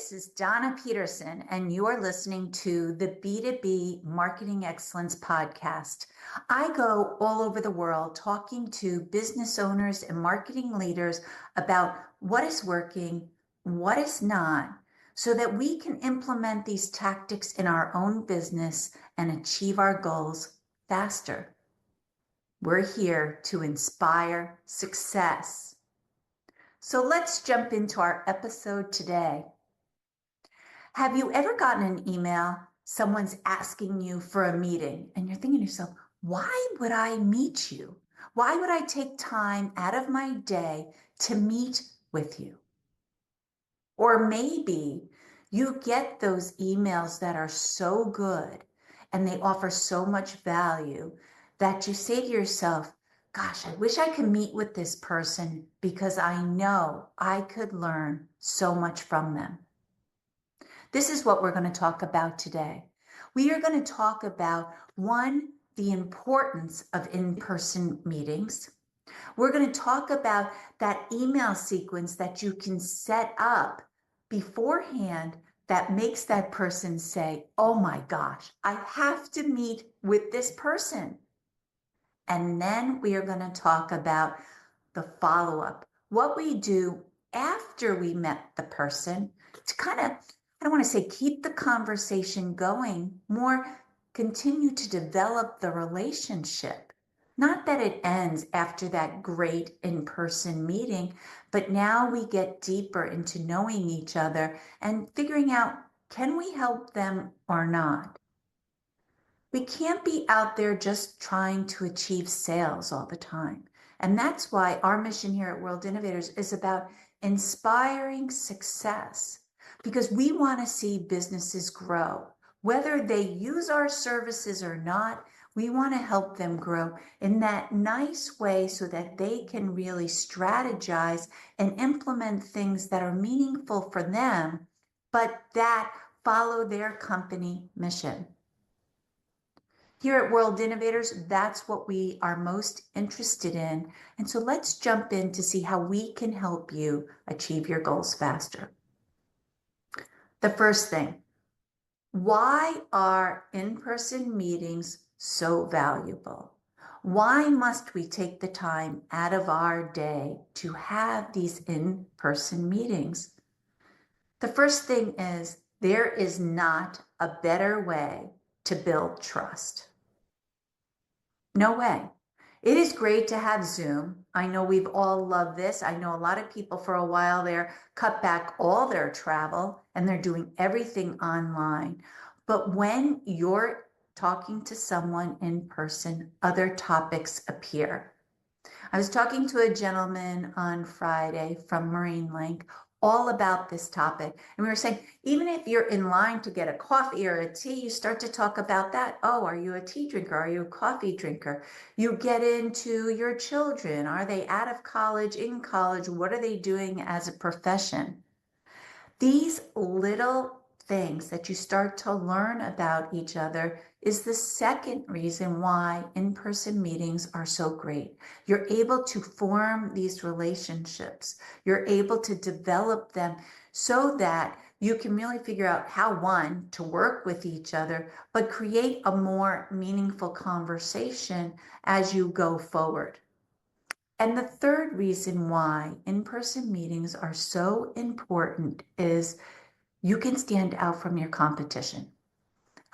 This is Donna Peterson, and you are listening to the B2B Marketing Excellence Podcast. I go all over the world talking to business owners and marketing leaders about what is working, what is not, so that we can implement these tactics in our own business and achieve our goals faster. We're here to inspire success. So let's jump into our episode today. Have you ever gotten an email, someone's asking you for a meeting, and you're thinking to yourself, why would I meet you? Why would I take time out of my day to meet with you? Or maybe you get those emails that are so good and they offer so much value that you say to yourself, gosh, I wish I could meet with this person because I know I could learn so much from them. This is what we're going to talk about today. We are going to talk about, one, the importance of in-person meetings. We're going to talk about that email sequence that you can set up beforehand that makes that person say, oh my gosh, I have to meet with this person. And then we are going to talk about the follow-up, what we do after we met the person to kind of, I don't want to say keep the conversation going, more continue to develop the relationship. Not that it ends after that great in-person meeting, but now we get deeper into knowing each other and figuring out, can we help them or not? We can't be out there just trying to achieve sales all the time. And that's why our mission here at World Innovators is about inspiring success, because we want to see businesses grow. Whether they use our services or not, we want to help them grow in that nice way so that they can really strategize and implement things that are meaningful for them, but that follow their company mission. Here at World Innovators, that's what we are most interested in. And so let's jump in to see how we can help you achieve your goals faster. The first thing, why are in-person meetings so valuable? Why must we take the time out of our day to have these in-person meetings? The first thing is, there is not a better way to build trust. No way. It is great to have Zoom. I know we've all loved this. I know a lot of people for a while there cut back all their travel and they're doing everything online. But when you're talking to someone in person, other topics appear. I was talking to a gentleman on Friday from Marine Link all about this topic. And we were saying, even if you're in line to get a coffee or a tea, you start to talk about that. Oh, are you a tea drinker? Are you a coffee drinker? You get into your children. Are they out of college, in college? What are they doing as a profession? These little things that you start to learn about each other is the second reason why in-person meetings are so great. You're able to form these relationships. You're able to develop them so that you can really figure out how, one, to work with each other, but create a more meaningful conversation as you go forward. And the third reason why in-person meetings are so important is you can stand out from your competition.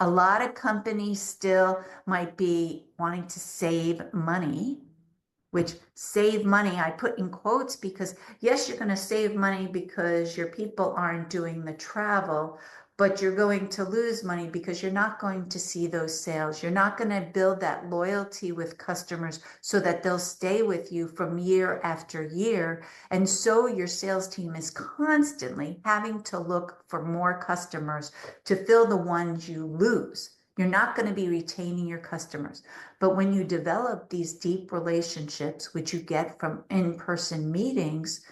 A lot of companies still might be wanting to save money, which save money I put in quotes because yes, you're going to save money because your people aren't doing the travel, but you're going to lose money because you're not going to see those sales. You're not going to build that loyalty with customers so that they'll stay with you from year after year. And so your sales team is constantly having to look for more customers to fill the ones you lose. You're not going to be retaining your customers. But when you develop these deep relationships, which you get from in-person meetings,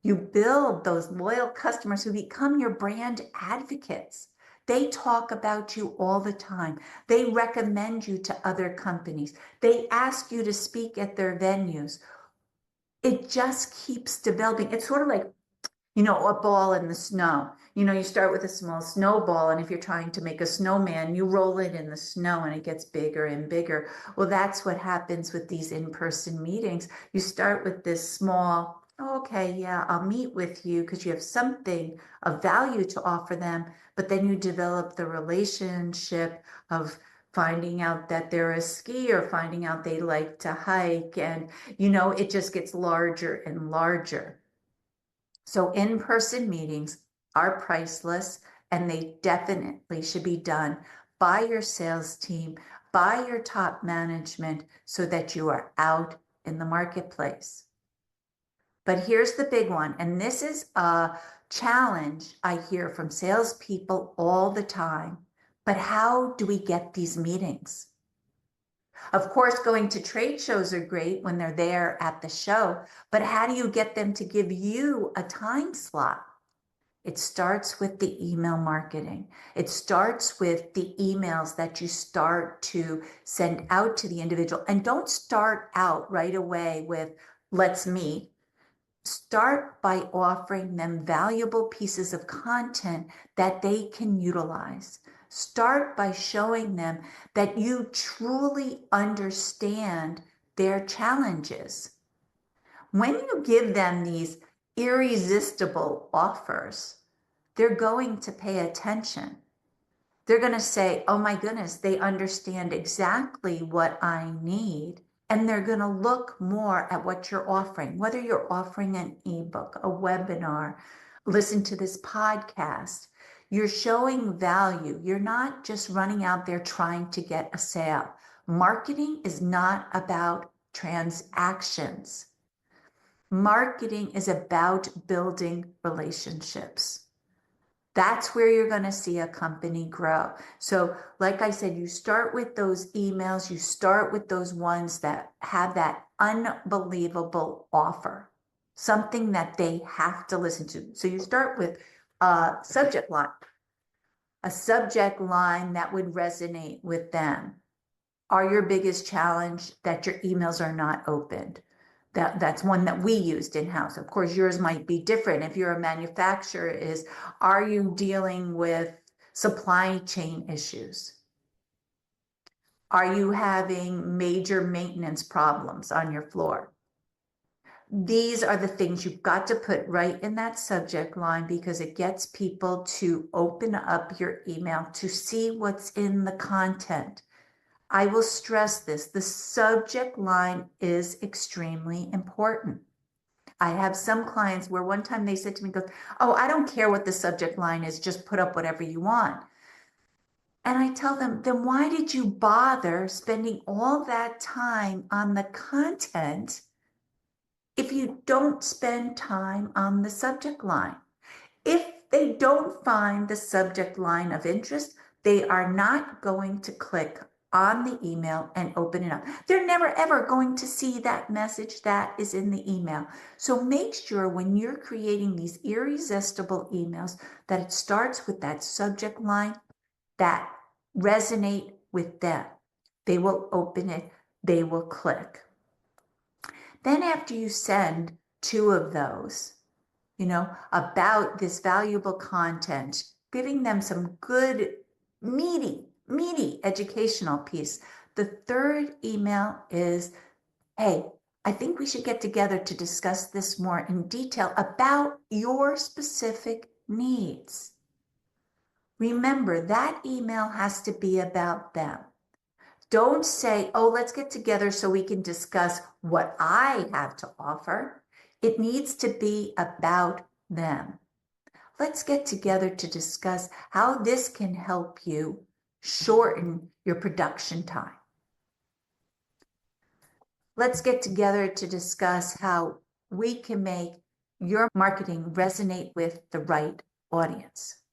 you build those loyal customers who become your brand advocates. They talk about you all the time. They recommend you to other companies. They ask you to speak at their venues. It just keeps developing. It's sort of like, a ball in the snow. You start with a small snowball, and if you're trying to make a snowman, you roll it in the snow and it gets bigger and bigger. Well, that's what happens with these in-person meetings. You start with this small, "Oh, okay, yeah, I'll meet with you," because you have something of value to offer them, but then you develop the relationship of finding out that they're a skier, finding out they like to hike, and it just gets larger and larger. So in-person meetings are priceless, and they definitely should be done by your sales team, by your top management, so that you are out in the marketplace. But here's the big one, and this is a challenge I hear from salespeople all the time. But how do we get these meetings? Of course, going to trade shows are great when they're there at the show, but how do you get them to give you a time slot? It starts with the email marketing. It starts with the emails that you start to send out to the individual. And don't start out right away with, "Let's meet." Start by offering them valuable pieces of content that they can utilize. Start by showing them that you truly understand their challenges. When you give them these irresistible offers, they're going to pay attention. They're going to say, "Oh my goodness, they understand exactly what I need." And they're going to look more at what you're offering, whether you're offering an ebook, a webinar, listen to this podcast. You're showing value. You're not just running out there trying to get a sale. Marketing is not about transactions. Marketing is about building relationships. That's where you're going to see a company grow. So like I said, you start with those emails, you start with those ones that have that unbelievable offer, something that they have to listen to. So you start with a subject line that would resonate with them. Are your biggest challenge that your emails are not opened? That's one that we used in-house. Of course, yours might be different. If you're a manufacturer, are you dealing with supply chain issues? Are you having major maintenance problems on your floor? These are the things you've got to put right in that subject line, because it gets people to open up your email to see what's in the content. I will stress this. The subject line is extremely important. I have some clients where one time they said to me, "Oh, I don't care what the subject line is, just put up whatever you want." And I tell them, then why did you bother spending all that time on the content if you don't spend time on the subject line? If they don't find the subject line of interest, they are not going to click on the email and open it up. They're never ever going to see that message that is in the email. So make sure when you're creating these irresistible emails that it starts with that subject line that resonate with them. They will open it, they will click. Then after you send 2 of those, about this valuable content, giving them some good, meaty educational piece. The third email is, "Hey, I think we should get together to discuss this more in detail about your specific needs." Remember, that email has to be about them. Don't say, "Oh, let's get together so we can discuss what I have to offer." It needs to be about them. Let's get together to discuss how this can help you shorten your production time. Let's get together to discuss how we can make your marketing resonate with the right audience.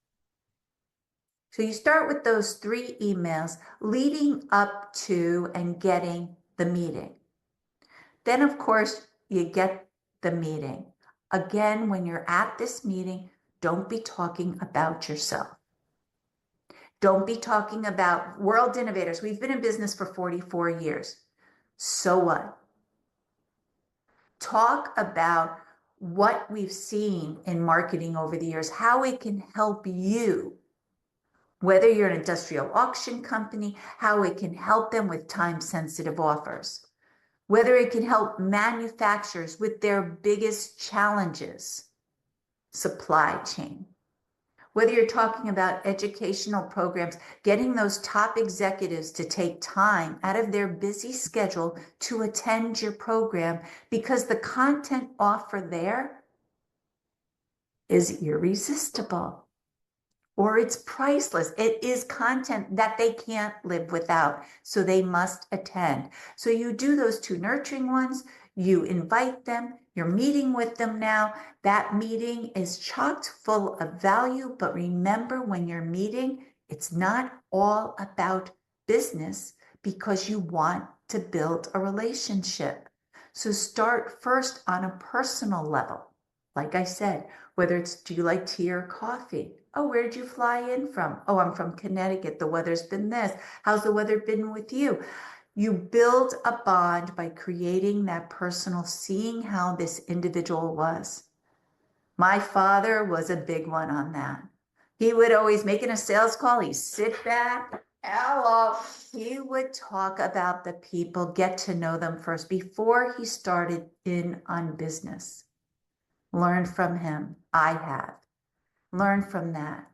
So you start with those 3 emails leading up to and getting the meeting. Then, of course, you get the meeting. Again, when you're at this meeting, don't be talking about yourself. Don't be talking about World Innovators. We've been in business for 44 years. So what? Talk about what we've seen in marketing over the years, how it can help you, whether you're an industrial auction company, how it can help them with time-sensitive offers, whether it can help manufacturers with their biggest challenges, supply chain, whether you're talking about educational programs, getting those top executives to take time out of their busy schedule to attend your program because the content offered there is irresistible or it's priceless. It is content that they can't live without, so they must attend. So you do those two nurturing ones, you invite them, you're meeting with them now. That meeting is chock full of value, but remember when you're meeting, it's not all about business because you want to build a relationship. So start first on a personal level. Like I said, whether it's, do you like tea or coffee? Oh, where did you fly in from? Oh, I'm from Connecticut. The weather's been this. How's the weather been with you? You build a bond by creating that personal, seeing how this individual was. My father was a big one on that. He would always, making a sales call, he'd sit back, hello. He would talk about the people, get to know them first before he started in on business. Learn from him. I have. Learn from that.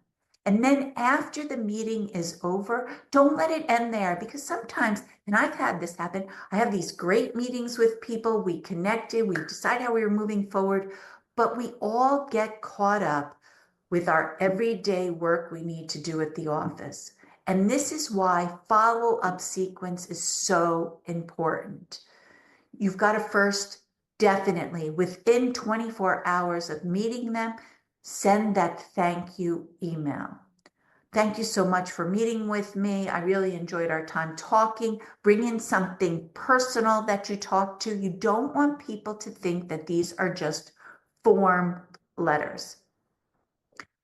And then after the meeting is over, don't let it end there because sometimes, and I've had this happen, I have these great meetings with people, we connected, we decide how we were moving forward, but we all get caught up with our everyday work we need to do at the office. And this is why follow-up sequence is so important. You've got to first definitely, within 24 hours of meeting them, send that thank you email. Thank you so much for meeting with me. I really enjoyed our time talking. Bring in something personal that you talk to. You don't want people to think that these are just form letters.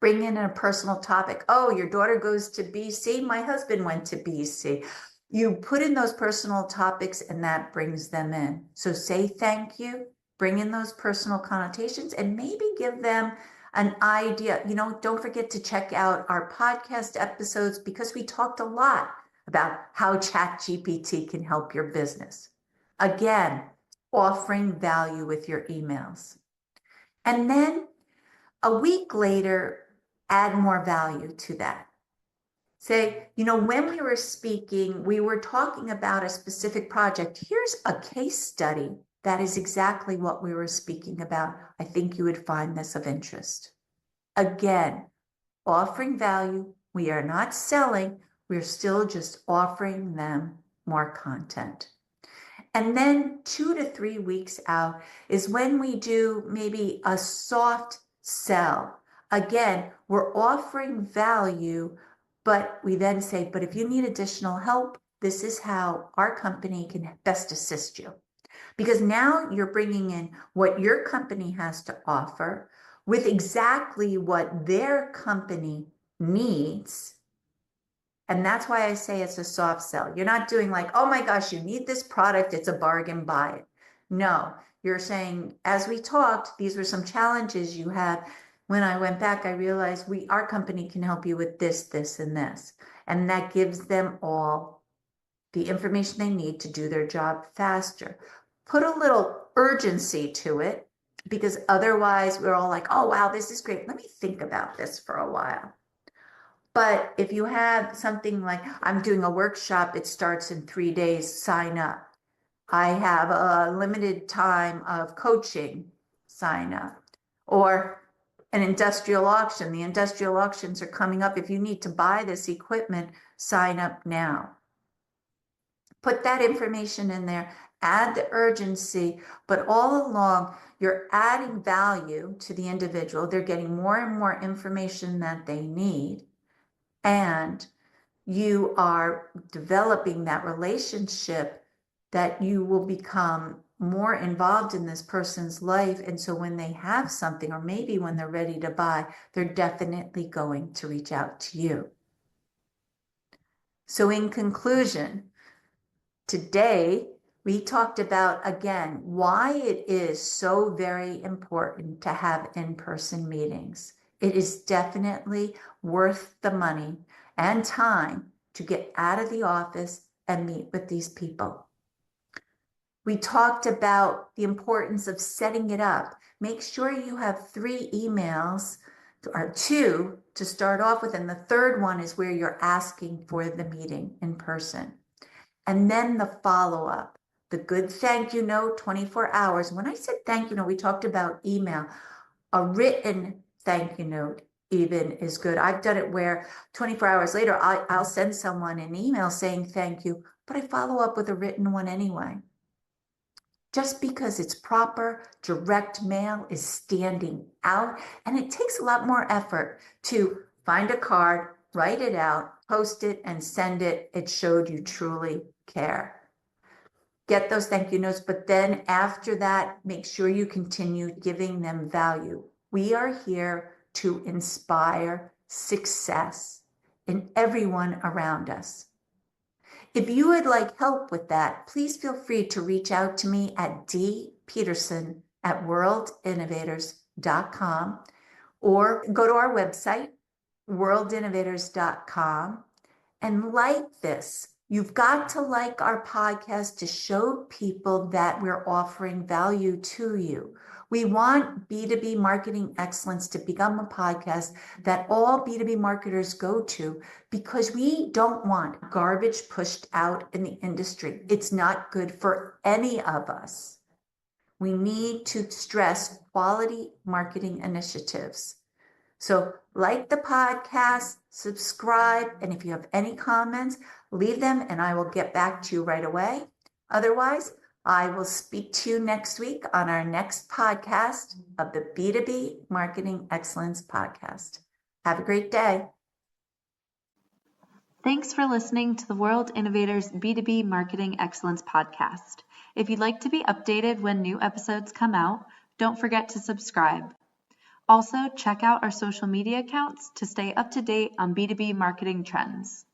Bring in a personal topic. Oh, your daughter goes to BC. My husband went to BC. You put in those personal topics and that brings them in. So say thank you, bring in those personal connotations, and maybe give them an idea. Don't forget to check out our podcast episodes because we talked a lot about how ChatGPT can help your business. Again, offering value with your emails. And then a week later, add more value to that. Say, when we were speaking, we were talking about a specific project. Here's a case study that is exactly what we were speaking about. I think you would find this of interest. Again, offering value. We are not selling. We're still just offering them more content. And then 2 to 3 weeks out is when we do maybe a soft sell. Again, we're offering value, but we then say, but if you need additional help, this is how our company can best assist you. Because now you're bringing in what your company has to offer with exactly what their company needs. And that's why I say it's a soft sell. You're not doing like, oh my gosh, you need this product, it's a bargain, buy it. No, you're saying, as we talked, these were some challenges you had. When I went back, I realized our company can help you with this, this, and this. And that gives them all the information they need to do their job faster. Put a little urgency to it because otherwise we're all like, oh, wow, this is great. Let me think about this for a while. But if you have something like, I'm doing a workshop, it starts in 3 days, sign up. I have a limited time of coaching, sign up. Or an industrial auction. The industrial auctions are coming up. If you need to buy this equipment, sign up now. Put that information in there, add the urgency, but all along you're adding value to the individual. They're getting more and more information that they need. And you are developing that relationship that you will become more involved in this person's life. And so when they have something, or maybe when they're ready to buy, they're definitely going to reach out to you. So in conclusion, today We talked about, again, why it is so very important to have in-person meetings. It is definitely worth the money and time to get out of the office and meet with these people. We talked about the importance of setting it up. Make sure you have 3 emails or 2 to start off with, and the third one is where you're asking for the meeting in person. And then the follow-up, the good thank you note, 24 hours. When I said thank you note, we talked about email. A written thank you note even is good. I've done it where 24 hours later, I'll send someone an email saying thank you, but I follow up with a written one anyway. Just because it's proper, direct mail is standing out, and it takes a lot more effort to find a card, write it out, post it, and send it. It showed you truly care. Get those thank you notes, but then after that, make sure you continue giving them value. We are here to inspire success in everyone around us. If you would like help with that, please feel free to reach out to me at dpeterson@worldinnovators.com or go to our website, worldinnovators.com, and like this. You've got to like our podcast to show people that we're offering value to you. We want B2B Marketing Excellence to become a podcast that all B2B marketers go to, because we don't want garbage pushed out in the industry. It's not good for any of us. We need to stress quality marketing initiatives. So like the podcast, subscribe, and if you have any comments, leave them and I will get back to you right away. Otherwise, I will speak to you next week on our next podcast of the B2B Marketing Excellence Podcast. Have a great day. Thanks for listening to the World Innovators B2B Marketing Excellence Podcast. If you'd like to be updated when new episodes come out, don't forget to subscribe. Also, check out our social media accounts to stay up to date on B2B marketing trends.